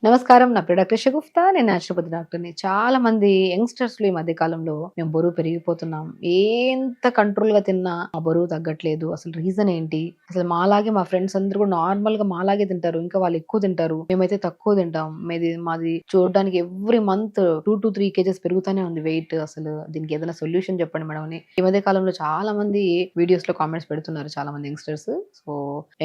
నమస్కారం. నా పేరు డాక్టర్ షగుఫ్తా. నేను న్యాచురోపతి డాక్టర్‌ని. చాలా మంది యంగ్‌స్టర్స్‌లో ఈ మధ్య కాలంలో మేము బరువు పెరిగిపోతున్నాం. ఎంత కంట్రోల్‌గా తిన్నా ఆ బరువు తగ్గట్లేదు. అసలు రీజన్ ఏంటి? అసలు మాలాగే మా ఫ్రెండ్స్ అందరూ కూడా నార్మల్‌గా మాలాగే తింటారు. ఇంకా వాళ్ళు ఎక్కువ తింటారు. మేమైతే తక్కువ తింటాం. మాది చూడడానికి ఎవ్రీ మంత్ 2-3 కేజెస్ పెరుగుతానే ఉంది వెయిట్. అసలు దీనికి ఏదైనా సొల్యూషన్ చెప్పండి మేడం అని. ఈ మధ్య కాలంలో చాలా మంది వీడియోస్‌లో కామెంట్స్ పెడుతున్నారు చాలా మంది యంగ్‌స్టర్స్. సో,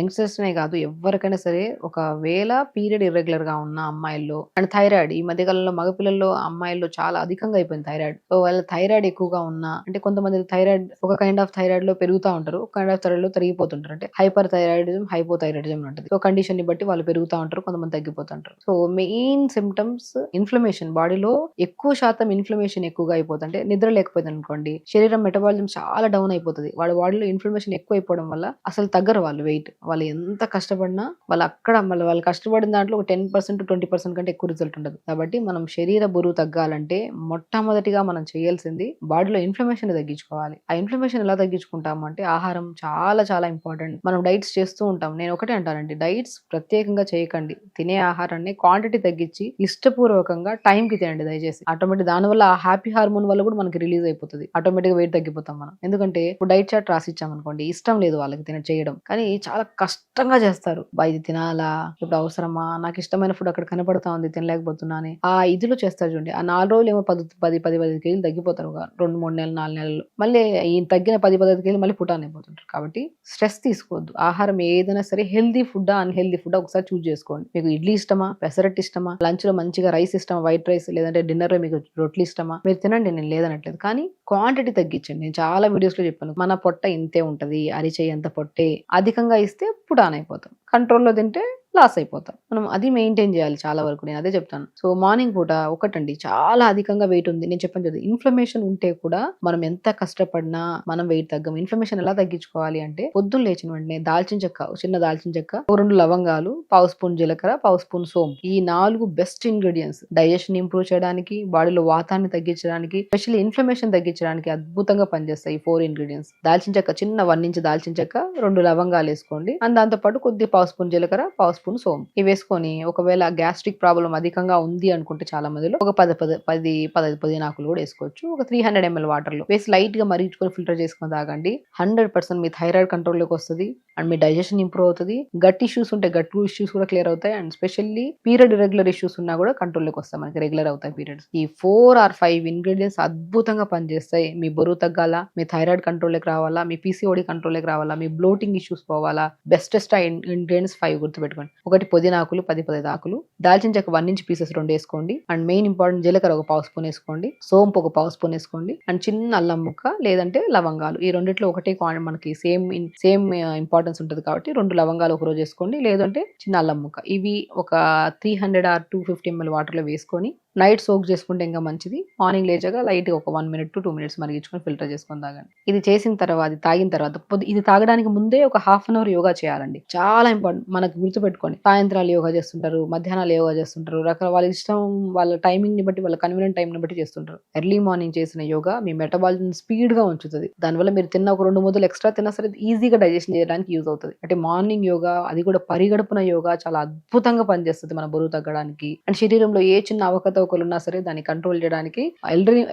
యంగ్‌స్టర్స్‌నే కాదు ఎవ్వరికైనా సరే ఒకవేళ పీరియడ్ ఇర్రెగ్యులర్‌గా ఉన్న అమ్మాయిల్లో అండ్ థైరాయిడ్ ఈ మధ్య కాలంలో మగపిల్లల్లో అమ్మాయిల్లో చాలా అధికంగా అయిపోయింది థైరాయిడ్. సో వాళ్ళ థైరాయిడ్ ఎక్కువగా ఉన్నా అంటే కొంతమంది థైరాయిడ్ ఒక కైండ్ ఆఫ్ థైరాయిడ్ లో పెరుగుతా ఉంటారు. ఒక కైండ్ ఆఫ్ థైరాయిడ్ లో తరిగిపోతుంటారు. అంటే హైపర్ థైరాయిడిజం, హైపోథైరాయిడిజం ఉంటుంది. సో కండిషన్ ని బట్టి వాళ్ళు పెరుగుతా ఉంటారు. కొంతమంది తగ్గిపోతుంటారు. So main symptoms inflammation. బాడీలో ఎక్కువ శాతం ఇన్ఫ్లమేషన్ ఎక్కువగా అయిపోతుంది. అంటే నిద్ర లేకపోయింది అనుకోండి, శరీరం మెటబాలిజం చాలా డౌన్ అయిపోతుంది. వాళ్ళ బాడీలో ఇన్ఫ్లమేషన్ ఎక్కువ అయిపోవడం వల్ల అసలు తగ్గరు వాళ్ళు వెయిట్. వాళ్ళు ఎంత కష్టపడినా వాళ్ళు అక్కడ మళ్ళీ వాళ్ళు కష్టపడిన దాంట్లో ఒక 10% 20% కంటే ఎక్కువ రిజల్ట్ ఉండదు. కాబట్టి మనం శరీర బరువు తగ్గాలంటే మొట్టమొదటిగా మనం చేయాల్సింది బాడీలో ఇన్ఫ్లమేషన్ తగ్గించుకోవాలి. ఆ ఇన్ఫ్లమేషన్ ఎలా తగ్గించుకుంటాము అంటే ఆహారం చాలా చాలా ఇంపార్టెంట్. మనం డైట్స్ చేస్తూ ఉంటాం. నేను ఒకటే అంటానండి, డైట్స్ ప్రత్యేకంగా చేయకండి. తినే ఆహారాన్ని క్వాంటిటీ తగ్గించి ఇష్టపూర్వకంగా టైంకి తినండి దయచేసి. ఆటోమేటిక్ దానివల్ల ఆ హ్యాపీ హార్మోన్ వల్ల కూడా మనకి రిలీజ్ అయిపోతుంది. ఆటోమేటిక్ గా వెయిట్ తగ్గిపోతాం మనం. ఎందుకంటే ఇప్పుడు డైట్ చార్ట్ రాసిచ్చాం అనుకోండి, ఇష్టం లేదు వాళ్ళకి చేయడం, కానీ చాలా కష్టంగా చేస్తారు. ఇది తినాలా, ఇప్పుడు అవసరమా, నాకు ఇష్టమైన ఫుడ్ అక్కడ కనపడతా ఉంది తినలేకపోతున్నా అని ఆ ఇదిలో చేస్తారు చూడండి. ఆ 4 రోజులు ఏమో 10 కేజీలు తగ్గిపోతారు. 2-3 నెలలు 4 నెలలు మళ్ళీ ఈ తగ్గిన 10-15 కేజీలు మళ్ళీ పుటాన్ అయిపోతుంటారు. కాబట్టి స్ట్రెస్ తీసుకోవద్దు. ఆహారం ఏదైనా సరే హెల్దీ ఫుడ్డా అన్‌హెల్దీ ఫుడ్డా ఒకసారి చూస్ చేసుకోండి. మీకు ఇడ్లీ ఇష్టమా, పెసరట్టు ఇష్టమా, లంచ్ లో మంచిగా రైస్ ఇష్టమా, వైట్ రైస్, లేదంటే డిన్నర్ లో మీకు రొట్లు ఇష్టమా, మీరు తినండి, నేను లేదనట్లేదు. కానీ క్వాంటిటీ తగ్గించండి. నేను చాలా వీడియోస్ లో చెప్పాను, మన పొట్ట ఇంతే ఉంటది, అరిచేయంత పొట్టే. అధికంగా ఇస్తే పుటాన్ అయిపోతాం, కంట్రోల్లో తింటే లాస్ అయిపోతాం. మనం అది మెయింటైన్ చేయాలి చాలా వరకు. నేను అదే చెప్తాను. సో మార్నింగ్ పూట ఒకటండి, చాలా అధికంగా వెయిట్ ఉంది, నేను చెప్పాను కదా, ఇన్ఫ్లమేషన్ ఉంటే కూడా మనం ఎంత కష్టపడినా మనం వెయిట్ తగ్గం. ఇన్ఫ్లమేషన్ ఎలా తగ్గించుకోవాలి అంటే పొద్దున్న లేచిన వెంటనే దాల్చిన చెక్క, చిన్న దాల్చిన చెక్క, 2 లవంగాలు, పావు స్పూన్ జీలకర్ర, పావు స్పూన్ సోంపు, ఈ 4 బెస్ట్ ఇంగ్రీడియంట్స్ డైజెషన్ ఇంప్రూవ్ చేయడానికి, బాడీలో వాతాన్ని తగ్గించడానికి, స్పెషల్లీ ఇన్ఫ్లమేషన్ తగ్గించడానికి అద్భుతంగా పనిచేస్తాయి ఈ 4 ఇంగ్రీడియంట్స్. దాల్చిన చెక్క చిన్న 1 ఇంచ్ దాల్చిన చెక్క, 2 లవంగాలు వేసుకోండి. అండ్ దాంతో పాటు కొద్ది పావు స్పూన్ జీలకర్ర, పావు స్పూన్ సోంపు ఇవి వేసుకొని, ఒకవేళ గ్యాస్ట్రిక్ ప్రాబ్లం అధికంగా ఉంది అనుకుంటే చాలా మందిలో ఒక 10 పుదీనాకులు కూడా వేసుకోవచ్చు. ఒక 300 ml వాటర్ లో వేసి లైట్ గా మరిగించుకొని ఫిల్టర్ చేసుకొని తాగండి. 100% మీ థైరాయిడ్ కంట్రోల్ లోకి వస్తుంది అండ్ మీ డైజెషన్ ఇంప్రూవ్ అవుతుంది. గట్ ఇష్యూస్ ఉంటే గట్ ఇష్యూస్ కూడా క్లియర్ అవుతాయి. And specially period irregular issues ఉన్నా కూడా కంట్రోల్ లోకి వస్తాయి, మనకి రెగ్యులర్ అవుతాయి పీరియడ్స్. ఈ 4 or 5 ఇంగ్రీడియంట్స్ అద్భుతంగా పనిచేస్తాయి. మీ బరువు తగ్గాలా, మీ థైరాయిడ్ కంట్రోల్ లోకి రావాలా, మీ పీసీఓడి కంట్రోల్ లోకి రావాలా, మీ బ్లోటింగ్ ఇష్యూస్ పోవాలా, బెస్టెస్ట్ ఇంగ్రీడియంట్స్ 5 గుర్తుపెట్టుకోండి. ఒకటి పుదీనాకులు 10 ఆకులు, దాల్చిన చెక్క 1 ఇంచ్ పీసెస్ 2 వేసుకోండి. అండ్ మెయిన్ ఇంపార్టెంట్ జీలకర్ర ఒక పావు స్పూన్ వేసుకోండి. సోంపు ఒక పావు స్పూన్ వేసుకోండి. అండ్ చిన్న అల్లం ముక్క లేదంటే లవంగాలు, ఈ రెండిట్లో ఒకటే మనకి సేమ్ ఇంపార్టెన్స్ ఉంటుంది కాబట్టి 2 లవంగాలు ఒక రోజు వేసుకోండి, లేదంటే చిన్న అల్లం ముక్క. ఇవి ఒక 300 or 250 ml వాటర్ లో వేసుకొని నైట్ సోక్ చేసుకుంటే ఇంకా మంచిది. మార్నింగ్ లేచాక లైట్ గా ఒక 1 minute to 2 minutes మరిగించుకొని ఫిల్టర్ చేసుకొని తాగండి. ఇది చేసిన తర్వాత, తాగిన తర్వాత ఇది తాగడానికి ముందే ఒక హాఫ్ అన్ అవర్ యోగా చేయాలండి. చాలా ఇంపార్టెంట్. మనకు గుర్తుపెట్టుకోండి, సాయంత్రాలు యోగా చేస్తుంటారు, మధ్యాహ్నాలు యోగా చేస్తుంటారు, వాళ్ళ ఇష్టం, వాళ్ళ టైమింగ్ ని బట్టి, వాళ్ళ కన్వీనియంట్ టైం ని బట్టి చేస్తుంటారు. ఎర్లీ మార్నింగ్ చేసిన యోగా మీ మెటబాలిజం స్పీడ్ గా ఉంచుతుంది. దానివల్ల మీరు తిన్న ఒక 2 ముద్దలు ఎక్స్ట్రా తిన్నా సరే ఈజీగా డైజెషన్ చేయడానికి యూజ్ అవుతుంది. అంటే మార్నింగ్ యోగా, అది కూడా పరిగడుపున యోగా, చాలా అద్భుతంగా పనిచేస్తుంది మన బరువు తగ్గడానికి. అండ్ శరీరంలో ఏ చిన్న అవకతవకలు ఉన్నా సరే దాన్ని కంట్రోల్ చేయడానికి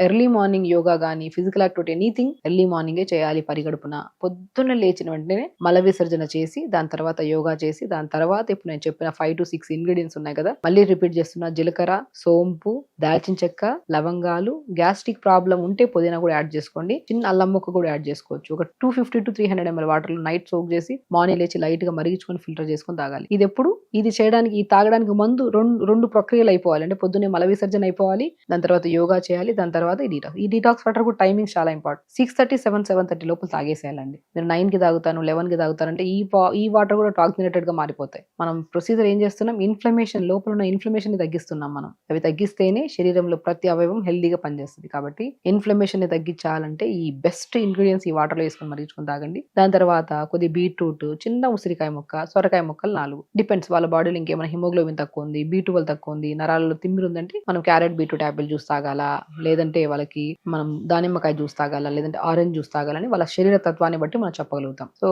ఎర్లీ మార్నింగ్ యోగా గానీ, ఫిజికల్ యాక్టివిటీ, ఎనీథింగ్ ఎర్లీ మార్నింగే చేయాలి. పరిగడుపున పొద్దున్న లేచిన వెంటనే మల విసర్జన చేసి, దాని తర్వాత యోగా చేసి, దాని తర్వాత ఇప్పుడు నేను చెప్పిన 5 to 6 ఇంగ్రీడియంట్స్ ఉన్నాయి కదా, మళ్ళీ రిపీట్ చేస్తున్నా. జీలకర్ర, సోంపు, దాల్చిన చెక్క, లవంగాలు, గ్యాస్ట్రిక్ ప్రాబ్లం ఉంటే పుదీనా కూడా యాడ్ చేసుకోండి. చిన్న అల్లం ముక్క కూడా యాడ్ చేసుకోవచ్చు. ఒక 250 to 300 ml వాటర్ లో నైట్ సోక్ చేసి మార్నింగ్ లేచి లైట్ గా మరిగించుకొని ఫిల్టర్ చేసుకొని తాగాలి. ఇది చేయడానికి, ఈ తాగడానికి ముందు రెండు ప్రక్రియలు అయిపోవాలి. అంటే పొద్దున్నే మల విసర్జన అయిపోవాలి, దాని తర్వాత యోగా చేయాలి, దాని తర్వాత ఈ డీటాక్స్ వాటర్ కూడా టైమింగ్ చాలా ఇంపార్టెంట్. 6:30, 7:30 లోపల తాగేసేయాలండి. మీరు 9 కి తాగుతాను, 11 కి తాగుతారంటే ఈ వాటర్ కూడా టాక్సినేటెడ్ గా మారిపోతాయి. మనం ప్రొసీజర్ ఏం చేస్తున్నాం, ఇన్ఫ్లమేషన్, లోపల ఉన్న ఇన్ఫ్లమేషన్ ని తగ్గిస్తున్నాం మనం. అవి తగ్గిస్తేనే శరీరంలో ప్రతి అవయవం హెల్దీగా పనిచేస్తుంది. కాబట్టి ఇన్ఫ్లమేషన్ ని తగ్గించాలంటే ఈ బెస్ట్ ఇంగ్రీడియంట్స్ ఈ వాటర్ లో వేసుకొని మరిగించుకొని తాగండి. దాని తర్వాత కొద్ది బీట్రూట్, చిన్న ఉసిరికాయ ముక్క, సొరకాయ ముక్కలు 4 డిపెండ్స్. వాళ్ళ బాడీలో ఇంకేమైనా హిమోగ్లోబిన్ తక్కువ ఉంది, B12 తక్కువ ఉంది, నరాలలో తిమ్మిరి ఉందంటే మనం క్యారెట్ బీట్రూట్ యాపిల్ జ్యూస్ తాగాలా, లేదంటే వాళ్ళకి మనం దానిమ్మకాయ జ్యూస్ తాగాలా, లేదంటే ఆరెంజ్ జ్యూస్ తాగాలని వాళ్ళ శరీర తత్వాన్ని బట్టి మనం చెప్పగలుగుతాం. సో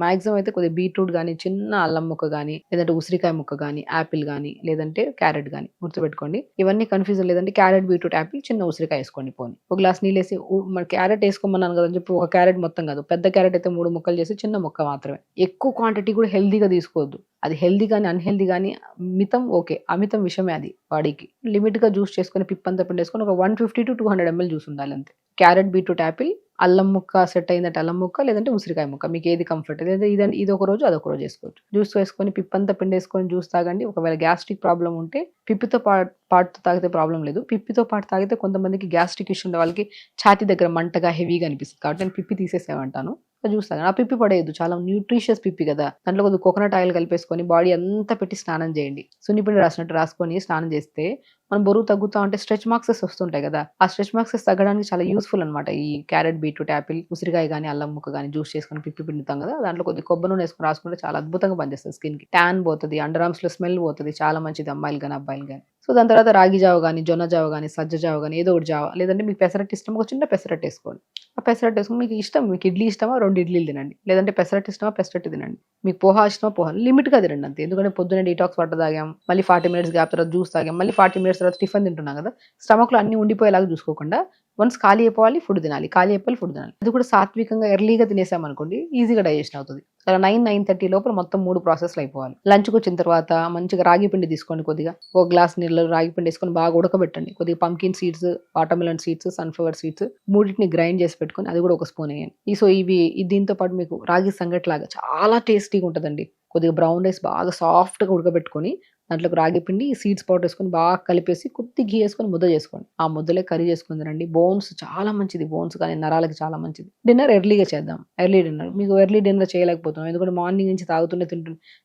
మాక్సిమం అయితే కొద్దిగా బీట్రూట్ గానీ, చిన్న అల్లం ముక్క గానీ, లేదంటే ఉసిరికాయ ముక్క గానీ, యాపిల్ గానీ, లేదంటే క్యారెట్ గానీ గుర్తుపెట్టుకోండి. ఇవన్నీ కన్‌ఫ్యూజన్ లేదంటే క్యారెట్, బీట్రూట్, యాపిల్, చిన్న ఉసిరికాయ ఏసుకోండి పోనీ. ఒక గ్లాస్ నీళ్ళేసి మరి క్యారెట్ ఏసుకోమన్నాను గదని చెప్పి ఒక క్యారెట్ మొత్తం కాదు. పెద్ద క్యారెట్ అయితే 3 ముక్కలు చేసి చిన్న ముక్క మాత్రమే. ఎక్కువ క్వాంటిటీ కూడా హెల్తీగా తీసుకోవద్దు. అది హెల్తీ గాని, అన్‌హెల్తీ గాని మితం ఓకే. అమితం విషమే అది బాడీకి. లిమిట్‌గా జ్యూస్ చేసుకొని పిప్పంతా పిండేసుకొని ఒక 150-200 ఎంఎల్ జ్యూస్ ఉండాలంతే. క్యారెట్, బీట్రూట్, యాపిల్, అల్లం ముక్క సెట్ అయిందంటే అల్లం ముక్క, లేదంటే ఉసిరికాయ ముక్క. మీకేది కంఫర్ట్. లేదంటే ఇదొక రోజు, అదొక రోజు ఏసుకోవచ్చు. జ్యూస్ వేసుకొని పిప్పంతా పిండేసుకొని జ్యూస్ తాగండి. ఒకవేళ గ్యాస్ట్రిక్ ప్రాబ్లమ్ ఉంటే పిప్పితో పాటుతో తాగితే ప్రాబ్లమ్ లేదు. పిప్పితో పాటు తాగితే కొంతమందికి గ్యాస్ట్రిక్ ఇష్యూ ఉండే వాళ్ళకి ఛాతీ దగ్గర మంటగా, హెవీగా అనిపిస్తది. కాబట్టి నేను పిప్పి తీసేసేయమంటాను. జ్యూస్ తాగండి. ఆ పిప్పి పడేయద్దు. చాలా న్యూట్రిషియస్ పిప్పి కదా! దాంట్లో కొద్దిగా కోకోనట్ ఆయిల్ కలిపేసుకొని బాడీ అంతా పెట్టి స్నానం చేయండి. సున్నిపిండి రాసినట్టు రాసుకొని స్నానం చేస్తే మనం బరువు తగ్గుతా ఉంటే స్ట్రెచ్ మార్క్సెస్ వస్తుంటాయి కదా! ఆ స్ట్రెచ్ మార్క్సెస్ తగ్గడానికి చాలా యూజ్‌ఫుల్ అనమాట. ఈ క్యారెట్, బీట్రూట్, యాపిల్, ఉసిరికాయ గాని, అల్లం ముక్క గాని జ్యూస్ చేసుకొని పిప్పి పిండుతాం కదా! దాంట్లో కొద్దిగా కొబ్బరి నూనె ఏసుకొని రాసుకుంటే చాలా అద్భుతంగా పనిచేస్తది స్కిన్‌కి. ట్యాన్ పోతది. అండర్ ఆర్మ్స్‌లో స్మెల్ పోతది. చాలా మంచిది అమ్మాయిలు గాని, అబ్బాయిలు గాని. సో, దాని తర్వాత రాగి జావ గాని, జొన్న జావ గాని, సజ్జ జావ గాని ఏదో ఒకటి జావ. లేదంటే మీకు పెసరట్టు ఇష్టమా ఒక చిన్న పెసరట్టు ఏసుకోండి. ఆ పెసరట్టు ఏసుకొని మీకు ఇష్టం. మీకు ఇడ్లీ ఇష్టమా 2 ఇడ్లీలు తినండి. లేదంటే పెసరట్టు ఇష్టమా పెసరట్టు తినండి. మీకు పోహా ఇష్టమా పోహా. లిమిట్‌గా తినండి అంతే. ఎందుకంటే పొద్దున్నే డీటాక్స్ వాటర్ తాగాం. మళ్ళీ 40 మినిట్స్ గ్యాప్ తర్వాత జ్యూస్ తాగాం. మళ్ళీ 40 మినిట్స్ తర్వాత టిఫిన్ తింటున్నాం కదా! స్టమక్‌లో అన్నీ ఉండిపోయేలాగా చూసుకోకుండా వన్స్ ఖాళీ అయిపోవాలి ఫుడ్ తినాలి. ఖాళీ అయిపోవాలి ఫుడ్ తినాలి. అది కూడా సాత్వికంగా ఎర్లీగా తినేసామనుకోండి ఈజీగా డైజెషన్ అవుతది. అలా 9:30 లోపల మొత్తం 3 ప్రాసెస్‌లు అయిపోవాలి. లంచ్‌కొచ్చిన తర్వాత మంచిగా రాగి పిండి తీసుకోండి కొద్దిగా. ఒక గ్లాస్ నీళ్ళలో రాగి పిండి ఏసుకొని బాగా ఉడకబెట్టండి. కొద్దిగా pumpkin seeds, watermelon seeds, sunflower seeds మూడిటిని గ్రైండ్ చేసి పెట్టుకొని అది కూడా ఒక స్పూన్ ఎయండి. దీంతో పాటు మీకు రాగి సంగటిలాగా చాలా టేస్టీగా ఉంటదండి. కొద్దిగా బ్రౌన్ రైస్ బాగా సాఫ్ట్‌గా ఉడకబెట్టుకొని దాంట్లోకి రాగి పిండి, సీడ్స్ పౌడర్ ఏసుకొని బాగా కలిపేసి కొద్దిగా ఘీ ఏసుకొని ముద్ద చేసుకోండి. ఆ ముద్దలే కర్రీ చేసుకొని తినండి. బోన్స్ చాలా మంచిది. బోన్స్ కానీ నరాలకి చాలా మంచిది. డిన్నర్ ఎర్లీగా చేద్దాం. Early dinner. మీకు ఎర్లీ డిన్నర్ చేయలేకపోతున్నాం. ఎందుకంటే మార్నింగ్ నుంచి తాగుతూనే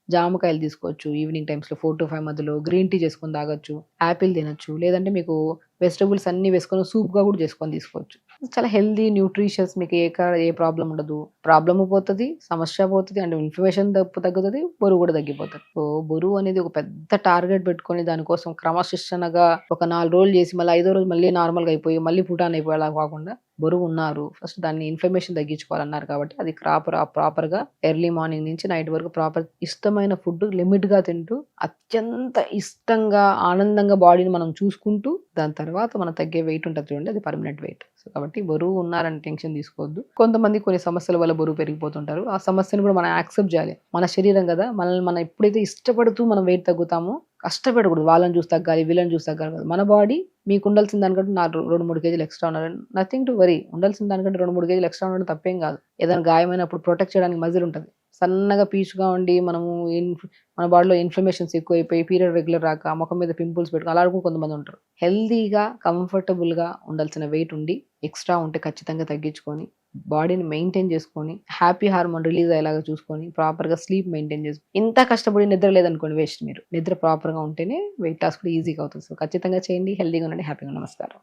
జామకాయలు తీసుకోవచ్చు. ఈవినింగ్ టైమ్స్‌లో 4-5 మధ్యలో గ్రీన్ టీ చేసుకొని తాగొచ్చు. యాపిల్ తినొచ్చు. లేదంటే మీకు వెజిటబుల్స్ అన్నీ వేసుకొని సూప్‌గా కూడా చేసుకొని తీసుకోవచ్చు. చాలా హెల్తీ, న్యూట్రిషియస్ మీకు ఏ ప్రాబ్లమ్ ఉండదు. ప్రాబ్లమ్ పోతది, సమస్య పోతది అండ్ ఇన్ఫ్లమేషన్ తగ్గుతది, బరువు కూడా తగ్గిపోతది. సో, బరువు అనేది ఒక పెద్ద టార్గెట్ పెట్టుకొని దానికోసం క్రమశిక్షణగా ఒక 4 రోజులు చేసి మళ్ళీ ఐదో రోజు మళ్ళీ నార్మల్‌గా అయిపోయి మళ్ళీ పుటాన్ అయిపోయేలా కాకుండా బరువున్నారు. ఫస్ట్ దాన్ని ఇన్ఫ్లమేషన్ తగ్గించుకోవాలన్నారు కాబట్టి అది ప్రాపర్‌గా ఎర్లీ మార్నింగ్ నుంచి నైట్ వరకు ఇష్టమైన ఫుడ్ లిమిట్‌గా తింటూ అత్యంత ఇష్టంగా, ఆనందంగా బాడీని మనం చూసుకుంటూ దాని తర్వాత మనం తగ్గే వెయిట్ ఉంటది చూడండి అది పర్మనెంట్ వెయిట్. సో, కాబట్టి బరువు ఉన్నారని టెన్షన్ తీసుకోవద్దు. కొంతమంది కొన్ని సమస్యల వల్ల బరువు పెరిగిపోతుంటారు. ఆ సమస్యను కూడా మనం యాక్సెప్ట్ చేయాలి. మన శరీరం కదా! మనల్ని మనం ఎప్పుడైతే ఇష్టపడుతూ మనం వెయిట్ తగ్గుతామో కష్టపడకూడదు. వాళ్ళని చూసి తగ్గాలి, వీళ్ళని చూసి తగ్గాలి కాదు. మన బాడీ మీకు ఉండాల్సిన దానికంటే 2-3 కేజీలు ఎక్స్‌ట్రా ఉండాలని నథింగ్ టు వరీ. ఉండాల్సిన దానికంటే 2-3 కేజీలు ఎక్స్‌ట్రా ఉండడం తప్పేం కాదు. ఏదైనా గాయమైనప్పుడు ప్రొటెక్ట్ చేయడానికి మజిల్ ఉంటది. సన్నగా పీచుగా ఉండి మనము మన బాడీలో ఇన్ఫ్లమేషన్స్ ఎక్కువైపోయి పీరియడ్ రెగ్యులర్ రాక మొఖం మీద పింపుల్స్ పెట్టుకొని అలా కూడా కొంతమంది ఉంటారు. హెల్తీగా, కంఫర్టబుల్‌గా ఉండాల్సిన వెయిట్ ఉండి ఎక్స్‌ట్రా ఉంటే ఖచ్చితంగా తగ్గించుకొని బాడీని మెయింటైన్ చేసుకొని హ్యాపీ హార్మోన్ రిలీజ్ అయ్యేలాగా చూసుకొని ప్రాపర్‌గా స్లీప్ మెయింటైన్ చేసుకొని ఇంత కష్టపడి నిద్ర లేదనుకోండి వేస్ట్ మీరు. నిద్ర ప్రాపర్‌గా ఉంటేనే వెయిట్ లాస్ కూడా ఈజీగా అవుతుంది. సో, ఖచ్చితంగా చేయండి. హెల్తీగా ఉండండి. హ్యాపీగా నమస్కారం.